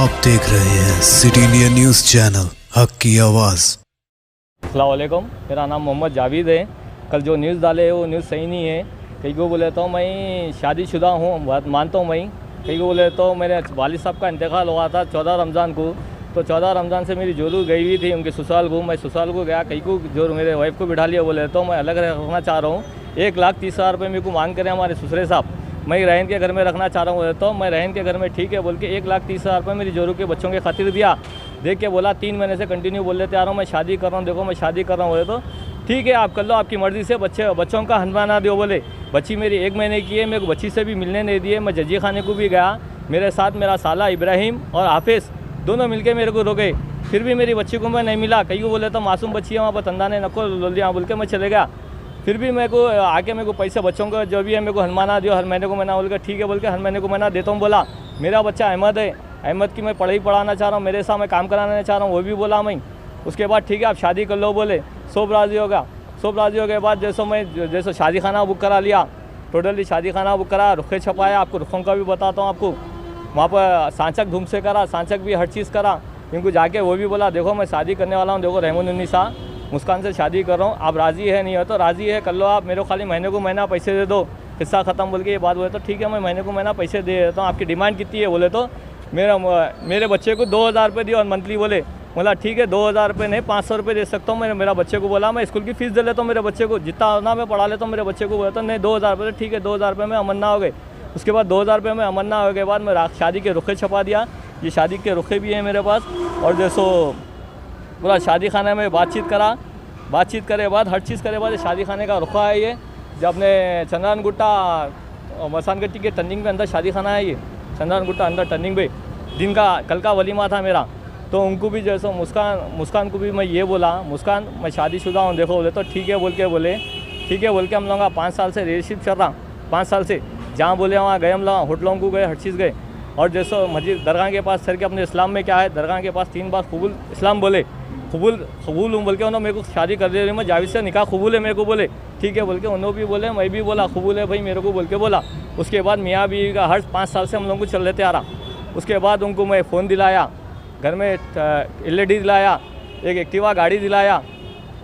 आप देख रहे हैं सिटी इंडिया न्यूज़ चैनल, हक की आवाज़। अस्सलाम वालेकुम, मेरा नाम मोहम्मद जावेद है। कल जो न्यूज़ डाले वो न्यूज़ सही नहीं है। कई को बोले तो मैं शादीशुदा हूँ, बात मानता हूँ मैं। कई को बोले तो मेरे वालिद साहब का इंतकाल हुआ था 14 रमज़ान को, तो 14 रमज़ान से मेरी जोरू गई हुई थी उनके ससुराल को। मैं ससुराल को गया, कई को जो मेरे वाइफ को बिठा लिया। बोले तो मैं अलग रखना चाह रहा हूँ। 1,30,000 रुपये मेरे को मांग करें हमारे ससुरे साहब, मैं रहन के घर में रखना चाह रहा हूँ। तो मैं रहन के घर में ठीक है बोल के 1,30,000 रुपये मेरी जोरू के बच्चों के खातिर दिया। देख के बोला 3 महीने से कंटिन्यू बोल लेते आ रहा हूँ मैं शादी कर रहा हूँ, देखो मैं शादी कर रहा हूँ। बोले तो ठीक है आप कर लो, आपकी मर्ज़ी से बच्चों का हनवाना दो। बोले बच्ची मेरी 1 महीने की है, मेरे को बच्ची से भी मिलने नहीं दिए। मैं जजी खाने को भी गया, मेरे साथ मेरा साला इब्राहिम और हाफिज़ दोनों मिलके मेरे को रोके, फिर भी मेरी बच्ची को मैं नहीं मिला। कई को बोले तो मासूम बच्ची है वहाँ पर, तंदा ने नको लिया बोल के मैं चले गया। फिर भी मेरे को आके मेरे को पैसे बच्चों का जो भी है मेरे को हनमाना दियो, हर महीने को महीना बोल के ठीक है बोल के हर महीने को महीना देता हूँ। बोला मेरा बच्चा अहमद है, अहमद की मैं पढ़ाई पढ़ाना चाह रहा हूँ, मेरे साथ मैं काम कराना चाह रहा हूँ, वो भी बोला मैं। उसके बाद ठीक है आप शादी कर लो, बोले सब राज़ी होगा। सब राज़ी हो गए बाद जैसे शादी खाना बुक करा लिया, टोटली शादी खाना बुक करा, रुखे छपाया। आपको रुखों का भी बताता हूँ आपको, वहाँ पर सांचक धूम से करा, सांचक भी हर चीज़ करा। इनको जाके वो भी बोला देखो मैं शादी करने वाला हूँ, देखो रहमानुन्निसा मुस्कान से शादी कर रहा हूँ, आप राज़ी है नहीं हो तो राज़ी है कर लो आप, मेरे को खाली महीने को महीना पैसे दे दो, किस्सा ख़त्म बोल के ये बात बोले। तो ठीक है मैं महीने को महीना पैसे दे देता हूँ। आपकी डिमांड कितनी है? बोले तो मेरे बच्चे को 2,000 रुपये दियो और मंथली। बोला ठीक है 2,000 रुपये नहीं 500 रुपये दे सकता हूँ। मेरा बच्चे को बोला मैं स्कूल की फ़ीस दे लेता हूँ, मेरे बच्चे को जितना ना मैं पढ़ा लेता हूँ मेरे बच्चे को। बोला तो नहीं 2,000 रुपये, ठीक है 2,000 रुपये में अमन्ना हो गए। उसके बाद 2,000 रुपये में अमन्ना हो गए बाद मैं शादी के रुखे छपा दिया। ये शादी के रुखे भी हैं मेरे पास। और जैसो पूरा शादी खाने में बातचीत करे बाद हर चीज़ करे बाद शादी खाने का रुखा है। ये जब अपने चंद्रान गुट्टा मसान गट्टी के टर्निंग पे अंदर शादी खाना है, ये चंद्रान गुट्टा अंदर टर्निंग पे दिन का कल का वलीमा था मेरा। तो उनको भी जैसे मुस्कान को भी मैं ये बोला, मुस्कान मैं शादीशुदा हूँ देखो। बोले तो ठीक है बोल के हम लोग 5 साल से रिलेशनशिप चल रहा, 5 साल से जहाँ बोले वहाँ गए हम लोग, होटलों को गए, हर चीज़ गए। और जैसे मस्जिद दरगाह के पास सर के अपने इस्लाम में क्या है, दरगाह के पास 3 बार कबूल इस्लाम बोले, कबूल हूँ बोल के उन्होंने मेरे को शादी कर दी। मैं जावेद से निकाह कबूल है मेरे को, बोले ठीक है बोल के उन्होंने भी बोले, मैं भी बोला कबूल है भाई मेरे को बोल के बोला। उसके बाद मियाँ बीवी का हर 5 साल से हम लोग को चल लेते आ रहा। उसके बाद उनको मैं फ़ोन दिलाया, घर में LED दिलाया, एक एक्टिवा गाड़ी दिलाया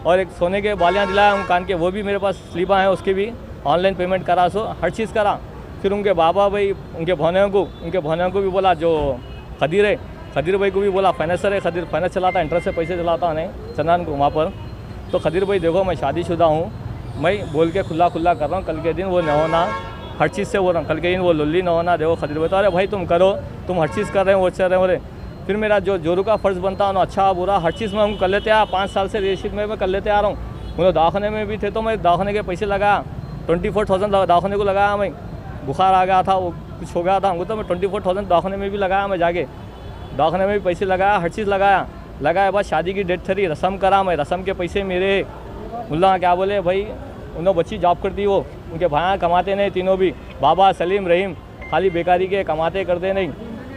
और एक सोने के बालियाँ दिलाया उन कान के, वो भी मेरे पास स्लीपा हैं, उसके भी ऑनलाइन पेमेंट करा, सो हर चीज़ करा। फिर उनके बाबा भाई उनके भौनियों को भी बोला, जो खदीर है खदीर भाई को भी बोला, फाइनेंसर है खदीर, फाइनेंस चलाता, इंटरेस्ट से पैसे चलाता नहीं चंदन को वहाँ पर। तो खदीर भाई देखो मैं शादीशुदा हूँ, मैं बोल के खुला कर रहा हूँ, कल के दिन वो न होना, हर चीज़ से बोल रहा हूँ, कल के दिन वो लुल्ली न होना। देखो खदीर भाई तो अरे भाई तुम करो, तुम हर चीज़ कर रहे हो, वो चल रहे हो। फिर मेरा जो जोरू का फ़र्ज़ बनता है अच्छा बुरा हर चीज़ में हम कर लेते आ, 5 साल से रिलेशनशिप में मैं कर लेते आ रहा हूँ। मतलब दवाखाने में भी थे तो मैं दवाखाने के पैसे लगाया, 24,000 दवाखाने को लगाया। मैं बुखार आ गया था, वो कुछ हो गया था हमको, तो मैं 24,000 दवाखाने में भी लगाया। मैं जाके दवाखाने में भी पैसे लगाया, हर चीज़ लगाया बाद शादी की डेट थी, रस्म करा मैं, रस्म के पैसे मेरे। मुल्ला क्या बोले भाई उन्होंने बच्ची जॉब करती, वो उनके भाई कमाते नहीं तीनों भी, बाबा सलीम रहीम खाली बेकारी के कमाते करते नहीं।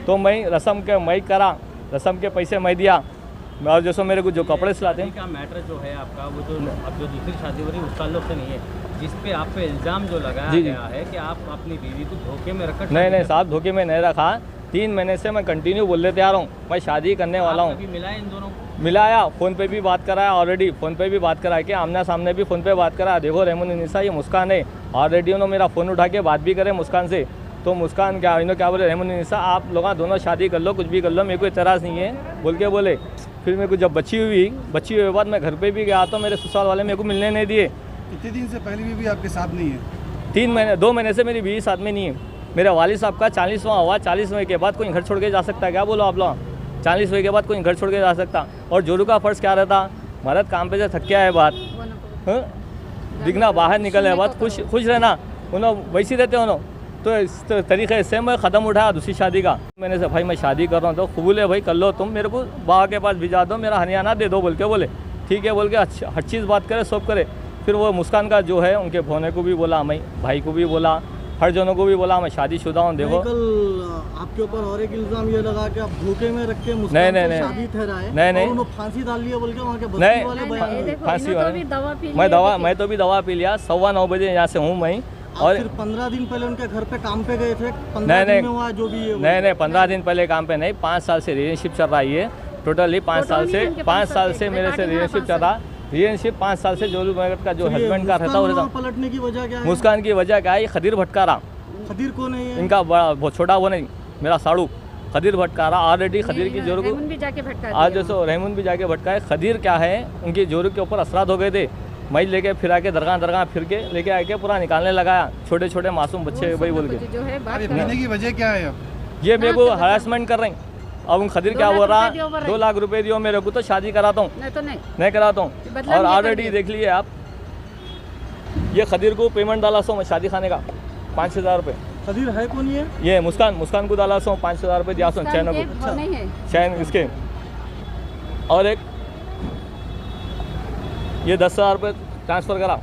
तो मैं रस्म के मैं करा, रस्म के पैसे मैं दिया। और जैसे मेरे को जो कपड़े सिलाते हैं का मैटर जो है आपका, वो जो अब जो दूसरी शादी हो रही है उस ताल्लुक से नहीं है, जिस पे आप पे इल्ज़ाम जो लगाया गया है कि आप अपनी बीवी को धोखे में रखा। नहीं साहब धोखे में नहीं रखा, 3 महीने से मैं कंटिन्यू बोल लेते आ रहा हूँ मैं शादी करने वाला हूँ। अभी मिला है इन दोनों को? मिलाया, फ़ोन पे भी बात कराया, ऑलरेडी फ़ोन पे भी बात करा के आमना सामने भी फ़ोन पे बात करा। देखो रहमानुन्निसा ये मुस्कान है, ऑलरेडी उन्होंने मेरा फ़ोन उठा के बात भी करे मुस्कान से। तो मुस्कान क्या बोले, रहमानुन्निसा आप लोग दोनों शादी कर लो, कुछ भी कर लो, मेरे को इतराज़ नहीं है बोल के बोले। फिर मेरे को जब बच्ची हुई बाद मैं घर पे भी गया तो मेरे ससुराल वाले मेरे को मिलने नहीं दिए। कितने दिन से पहले भी आपके साथ नहीं है? 2 महीने से मेरी बीवी साथ में नहीं है। मेरे वालिद साहब का 40वां हुआ, 40वें के बाद कोई घर छोड़ के जा सकता है क्या? बोलो आप लोग, 40वें के बाद कोई घर छोड़ के जा सकता? और जोरू का फ़र्ज़ क्या रहता, मर्द काम पे से थक गया है बात, दिखना बाहर निकल है बात, खुश रहना, उन्होंने वैसे रहते उन्होंने। तो इस तरीके से मैं क़दम उठाया दूसरी शादी का। मैंने से भाई मैं शादी कर रहा हूँ तो कबूल है भाई कर लो, तुम मेरे को बाबा के पास भिजा दो, मेरा हरियाणा दे दो बोल के बोले। ठीक है बोल के अच्छा हर चीज़ बात करे, सब करे। फिर वो मुस्कान का जो है उनके भोने को भी बोला, मैं भाई को भी बोला, हर जनों को भी बोला मैं शादीशुदा हूँ। देखो कल आपके ऊपर और एक इल्ज़ाम ये लगा कि आप धोखे में रख के मुस्कान को शादी ठहराए, नहीं उन्होंने फांसी डाल लिया बोल के वहाँ के बस्ती वाले बयान। फांसी वाले मैं तो भी दवा पी लिया, 9:15 बजे यहाँ से हूँ मैं, और सिर्फ 15 दिन पहले उनके घर पे काम पे गए थे, 15 नहीं, दिन में हुआ जो भी है नहीं 15 दिन पहले काम पे नहीं, 5 साल से रिलेशनशिप चल रहा है ये टोटली 5 साल से मेरे से रिलेशनशिप चल रहा। रिलेशनशिप 5 साल से जोलू भगत का जो हस्बैंड का रहता है, पलटने की वजह क्या है? मुस्कान की वजह क्या है? ये खदीर भटकारा, खदीर कौन है ये? इनका बहुत छोटा वो नहीं, मेरा साड़ू खदीर भटकारा। ऑलरेडी खदीर की जोरू भी जाके भटका आज जैसे रहमुन भी जाके भटकाए। खदीर क्या है, उनकी जोरू के ऊपर असरात हो गए थे, मैं लेके फिरा के दरगाह फिर के लेके आके पूरा निकालने लगाया, छोटे छोटे मासूम बच्चे भाई बोल के। जो है बात की वजह क्या है? ये मेरे को हरासमेंट कर रहे हैं। अब उन खदीर क्या बोल रहा, 2 लाख रुपए दियो मेरे को तो शादी कराता हूँ, नहीं तो नहीं कराता हूँ। और ऑलरेडी देख लिए आप, ये खदीर को पेमेंट डाला सो मैं शादी खाने का 5,000 रुपये। खदीर है कौन ये? ये मुस्कान को डाला सो 5,000 रुपये दिया सो चैन को, नहीं है चैन इसके। और एक ये 10,000 रुपये ट्रांसफ़र करा,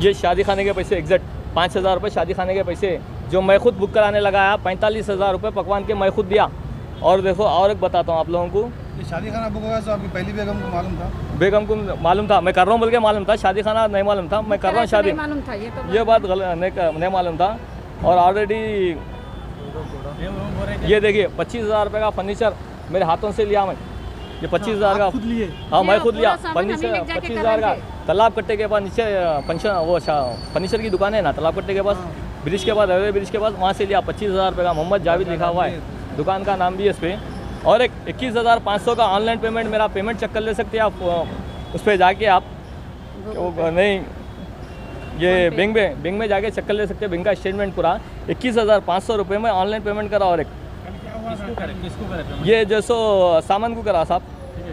ये शादी खाने के पैसे एग्जैक्ट 5,000 रुपये शादी खाने के पैसे जो मैं खुद बुक कराने लगाया। 45,000 रुपये पकवान के मैं खुद दिया। और देखो और एक बताता हूँ आप लोगों को, ये शादी खाना बुक होगा तो आपकी पहली बेगम को मालूम था? बेगम को मालूम था, मैं कर रहा हूँ बोल के मालूम था, शादी खाना नहीं मालूम था, मैं कर रहा हूँ शादी, मालूम था ये बात नहीं मालूम था। और ऑलरेडी ये देखिए 25,000 रुपये का फर्नीचर मेरे हाथों से लिया मैं, ये 25,000 का खुद लिए? हाँ मैं खुद लिया। पूरा सामान फर्नीचर हमें लेके जाके 25,000 का। कराएंगे। तालाब कट्टे के पास नीचे फंक्शन वो फर्नीचर की दुकान है ना, तालाब कट्टे के पास, ब्रिज के पास, रेलवे ब्रिज के पास, वहाँ से लिया 25,000 रुपये का। मोहम्मद जावेद लिखा हुआ है, दुकान का नाम भी है इस पर। और एक 21,500 का ऑनलाइन पेमेंट, मेरा पेमेंट चेक कर ले सकते हैं आप, उस पर जाके आप नहीं ये बैंक में जाके चेक कर ले सकते हैं, बैंक का स्टेटमेंट पूरा 21,500 रुपये में ऑनलाइन पेमेंट करा। और एक किसको करे? ये जैसो सामान को करा साहब,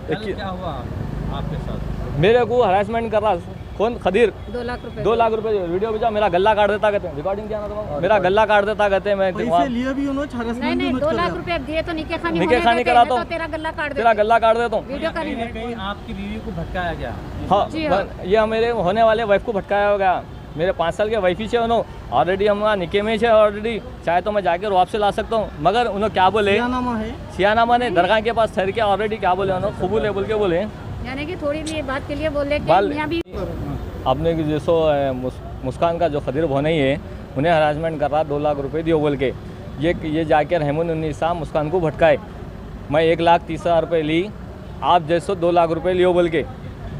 कल क्या हुआ आपके साथ? मेरे को हरासमेंट कर रहा कौन? खदीर। 2 लाख रुपए 2 लाख रुपए वीडियो भेजा, मेरा गला काट देता कहते हैं, रिकॉर्डिंग क्या ना, मेरा गला काट देता कहते हैं। मैं पैसे लिए भी उन्होंने, हरासमेंट नहीं भी 2 कर लाख रहा। रुपए दिए तो निके खानी निके होने खानी देते, कराता नहीं हूँ, तो तेरा गला काट तेरा देते। गला काट देता हूँ। वीडियो कहीं ना करेंगे। कहीं आपकी बीवी को भटकाया गया। हाँ जी हाँ। ये मेरे होने वाले वाइफ को भटकाया होगा। मेरे 5 साल के वाइफ ही से उन्होंने ऑलरेडी हम वहाँ निके में है ऑलरेडी, चाहे तो मैं जाके रुआब से ला सकता हूँ, मगर उन्होंने क्या बोले, सियानामा है, सियानामा ने दरगाह के पास ठहर के ऑलरेडी क्या बोले उन्होंने, कबूल है बोल के बोले। यानी कि थोड़ी भी ये बात के लिए बोले कि बाल- यहाँ भी आपने कि जैसो मुस्कान का जो खदीर भोनई है, उन्हें हरासमेंट कर रहा 2 लाख रुपए दियो बोल के। ये जाके रहमुन उन्नीसा मुस्कान को भटकाए। मैं 1,30,000 रुपये ली, आप जैसो 2 लाख रुपए लियो बोल के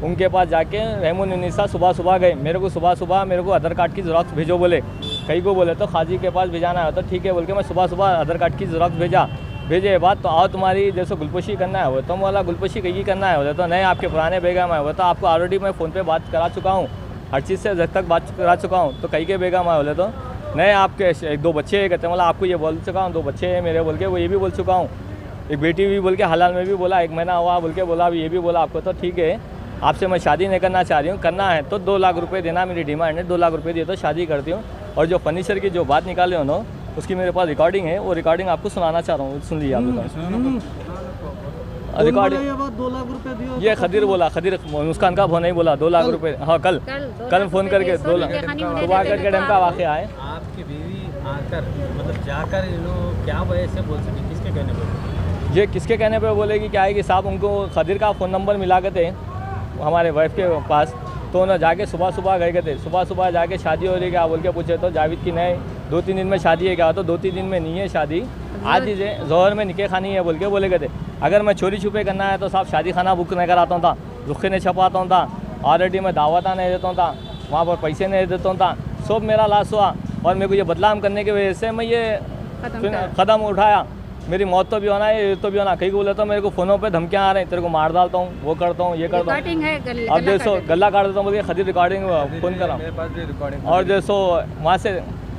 उनके पास जाके रहमुन उन्नीसा सुबह गए। मेरे को सुबह मेरे को आधार कार्ड की ज़ेरॉक्स भेजो बोले, कई को बोले तो खाजी के पास भेजाना है, तो ठीक है बोल के मैं सुबह आधार कार्ड की ज़ेरॉक्स भेजे बाद तो आओ तुम्हारी जैसे गुलपोशी करना है वो तो वाला गुलपोशी कहीं करना है, बोले तो नहीं आपके पुराने बेगम है, वो तो आपको ऑलरेडी मैं फ़ोन पे बात करा चुका हूँ, हर चीज़ से जब तक बात करा चुका हूँ, तो कहीं के बेगम है, बोले तो नहीं आपके 1-2 बच्चे हैं, कहते मतलब आपको ये बोल चुका हूँ 2 बच्चे हैं मेरे बोल के, वो ये भी बोल चुका हूँ, एक बेटी भी बोल के हलाल में भी बोला, 1 महीना हुआ बोल के बोला, अभी ये भी बोला आपको, तो ठीक है आपसे मैं शादी नहीं करना चाह रही हूँ, करना है तो 2 लाख रुपये देना मेरी डिमांड है, 2 लाख रुपये दिए तो शादी करती हूँ। और जो फर्नीचर की जो बात निकाले उन्होंने उसकी मेरे पास रिकॉर्डिंग है, वो रिकॉर्डिंग आपको सुनाना चाह रहा हूँ, सुन लीजिए आप रिकॉर्डिंग। ये बात 2 लाख रुपए दियो, ये खदीर बोला, खदीर मुस्कान का नहीं बोला 2 लाख रुपए, हाँ कल 2 लाख फ़ोन करके रुपए 2 लाख निके खानी होने सुबह देते करके टाइम का वाक़या है। आपकी बीवी आकर मतलब जाकर इन लोग क्या वजह से बोल सके, किसके कहने पर? ये किसके कहने पे बोलेगी क्या है कि साहब उनको खदीर का फ़ोन नंबर मिला के थे हमारे वाइफ के पास, तो उन्हें जाके सुबह गए थे, सुबह जाके शादी हो रही क्या बोल के पूछे तो जावेद की नहीं 2-3 दिन में शादी है क्या, तो 2-3 दिन में नहीं है शादी, आज ही जोहर में निके खानी है बोल के बोले गए थे। अगर मैं चोरी छुपे करना है तो साहब शादी खाना बुक नहीं कराता था, रुखे नहीं छपाता था, ऑलरेडी मैं दावत नहीं देता था, वहाँ पर पैसे नहीं देता था, सब मेरा लॉस हुआ। और मेरे को ये बदनाम करने की वजह से मैं ये कदम उठाया, मेरी मौत तो भी होना है, ये तो भी होना, कहीं को बोले तो मेरे को फ़ोनों पे धमकियाँ आ रही हैं, तेरे को मार डालता हूँ, वो करता हूँ, ये करता हूँ। अब जैसो गला काट देता हूँ बोलिए, खदीर रिकॉर्डिंग फ़ोन करा। और जैसो वहाँ से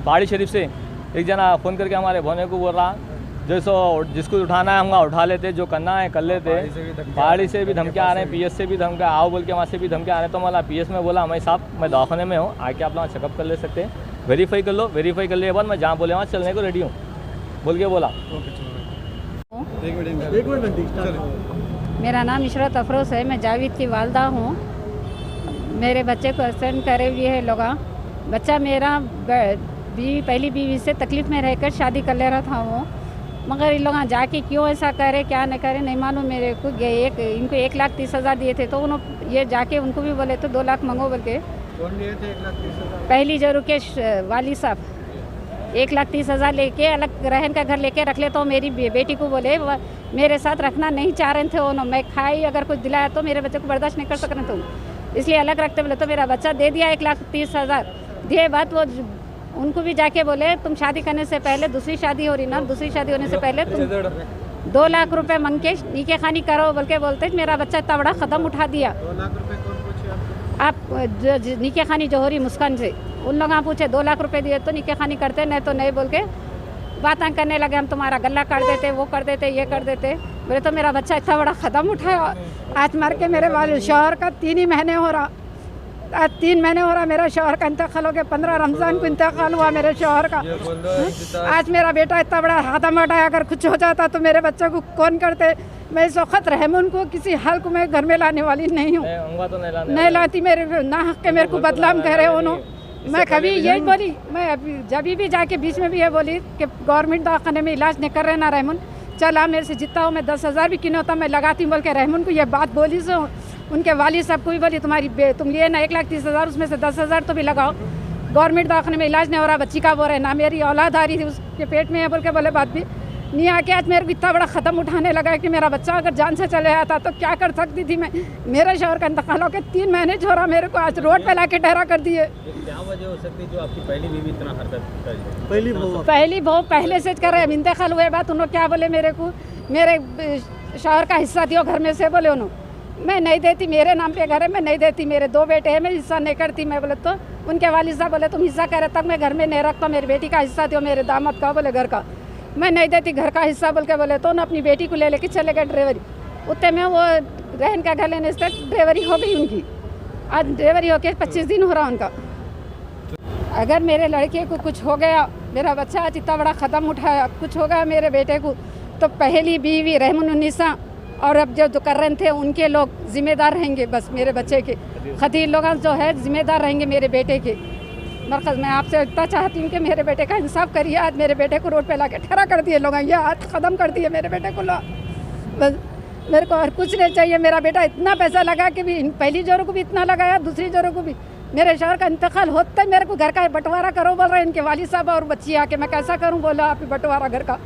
पहाड़ी शरीफ से एक जना फ़ोन करके हमारे भोने को बोल रहा, जैसो जिसको उठाना है हम वहाँ उठा लेते, जो करना है कर लेते। पहाड़ी से भी धमकियाँ आ रहे हैं, PS से भी धमकियाँ आओ बोल के वहाँ से भी धमकियाँ आ रहे हैं। तो मला PS में बोला मैं साहब मैं दवाखाने में हूँ, आके आप लोग चेकअप कर ले सकते हैं, वेरीफाई कर लो, वेरीफाई कर लिए बाद मैं जहाँ बोले वहाँ चलने को रेडी हूँ बोल के बोला। एक मिनट आंटी, स्टार्ट। मेरा नाम इशरत अफरोज़ है, मैं जावेद की वालदा हूँ। मेरे बच्चे को एक्सीडेंट करे हुए है लोग, बच्चा मेरा पहली बीवी से तकलीफ़ में रहकर शादी कर ले रहा था वो, मगर इन लोग जाके क्यों ऐसा करे क्या नहीं करे नहीं मालूम। मेरे को इनको 1,30,000 दिए थे, तो उन्होंने ये जाके उनको भी बोले तो 2 लाख मंगो बोल के कौन लिए थे 1,30,000? पहली जोरू के वाली साहब 1,30,000 लेके अलग रहन का घर लेके रख ले, तो मेरी बेटी को बोले मेरे साथ रखना नहीं चाह रहे थे उन्होंने, मैं खाई अगर कुछ दिलाया तो मेरे बच्चे को बर्दाश्त नहीं कर सक रहे तुम, इसलिए अलग रखते। बोले तो मेरा बच्चा दे दिया 1,30,000 दिए। बात वो उनको भी जाके बोले तुम शादी करने से पहले, दूसरी शादी हो रही ना, दूसरी शादी होने से पहले तुम 2 लाख रुपए मांग के नीके खानी करो बोल के बोलते। मेरा बच्चा इतना बड़ा कदम उठा दिया। 2 लाख रुपए कौन पूछे आप जो नीके खानी जो हो रही मुस्कान से, उन लोग पूछे 2 लाख रुपए दिए तो नीके खानी करते, नहीं तो नहीं बोल के बातें करने लगे, हम तुम्हारा गला काट देते, वो कर देते, ये कर देते। बोले तो मेरा बच्चा इतना बड़ा कदम उठाया। आज मार के मेरे वाले शौहर का 3 ही महीने हो रहा, आज 3 महीने हो रहा मेरा शौहर का इंतकाल हो गया। 15 रमज़ान को इंतकाल हुआ मेरे शौहर का। आज मेरा बेटा इतना बड़ा कदम उठाया, अगर कुछ हो जाता तो मेरे बच्चे को कौन करते। मैं इस वक्त रहमान को किसी हाल को मैं घर में लाने वाली नहीं हूँ, नहीं लाती। मेरे ना हक के मेरे को बदनाम कह रहे उन्होंने। मैं कभी यही बोली, मैं अभी जब भी जाके बीच में भी ये बोली कि गवर्नमेंट दवाखाने में इलाज नहीं कर रहे ना रहमान, चला मेरे से जितना हो मैं 10,000 भी किने होता मैं लगाती हूँ बोल के रहमान को ये बात बोली। से उनके वाली साहब को भी बोली तुम लिए ना 1,30,000 उसमें से 10,000 तो भी लगाओ, गवर्नमेंट दवाखाने में इलाज नहीं हो रहा, बच्ची का बोल रहे ना, मेरी औलाद आ रही थी उसके पेट में है बोल के बोले। बात भी नहीं आके आज मेरे को इतना बड़ा कदम उठाने लगा कि मेरा बच्चा अगर जान से चले आता तो क्या कर सकती थी मैं। मेरे शौहर का इंतकाल हो के 3 महीने छोड़ा, मेरे को आज रोड पे लाके ठहरा कर दिए। क्या वजह हो सकती है जो आपकी पहली बीवी इतना हरकत कर रही? पहली बहू पहले से कर रहे हैं। इंतकाल हुए बात उन्होंने क्या बोले मेरे को, मेरे शौहर का हिस्सा दियो घर में से, बोले उन्होंने मैं नहीं देती, मेरे नाम पे घर है मैं नहीं देती, मेरे 2 बेटे हैं मैं हिस्सा नहीं करती। मैं बोले तो उनके वालिद साहब बोले तुम हिस्सा करे तक मैं घर में नहीं रखता, मेरी बेटी का हिस्सा दियो, मेरे दामाद का बोले घर का मैं नहीं देती घर का हिस्सा बोल के बोले तो ना अपनी बेटी को ले लेके चले गए ड्राइवरी। उतने में वो रहन का घर लेने से ड्राइवरी हो गई उनकी, आज ड्राइवरी होके 25 दिन हो रहा उनका। अगर मेरे लड़के को कुछ हो गया, मेरा बच्चा आज इतना बड़ा कदम उठाया, कुछ हो गया मेरे बेटे को, तो पहली बीवी रहमान उन्नीसा और अब जो कर रहे थे उनके लोग जिम्मेदार रहेंगे, बस मेरे बच्चे के खतीर लोग जो है जिम्मेदार रहेंगे मेरे बेटे के। मरकज़ मैं आपसे इतना चाहती हूँ कि मेरे बेटे का इंसाफ करिए। आज मेरे बेटे को रोड पे ला के ठहरा कर दिए लोग, ये हाथ ख़त्म कर दिए मेरे बेटे को लोग। बस मेरे को और कुछ नहीं चाहिए। मेरा बेटा इतना पैसा लगा कि भी पहली जोरों को भी इतना लगाया, दूसरी जोरों को भी। मेरे शौहर का इंतकाल होता है, मेरे को घर का बंटवारा करो बोल रहे हैं इनके वालिद साहब और बच्ची आके, मैं कैसा करूँ बोला आप बंटवारा घर का।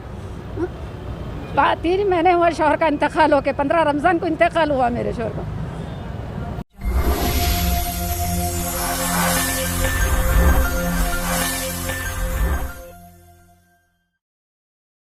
3 महीने हुआ शौहर का इंतकाल होके, 15 रमज़ान को इंतकाल हुआ मेरे शौहर का।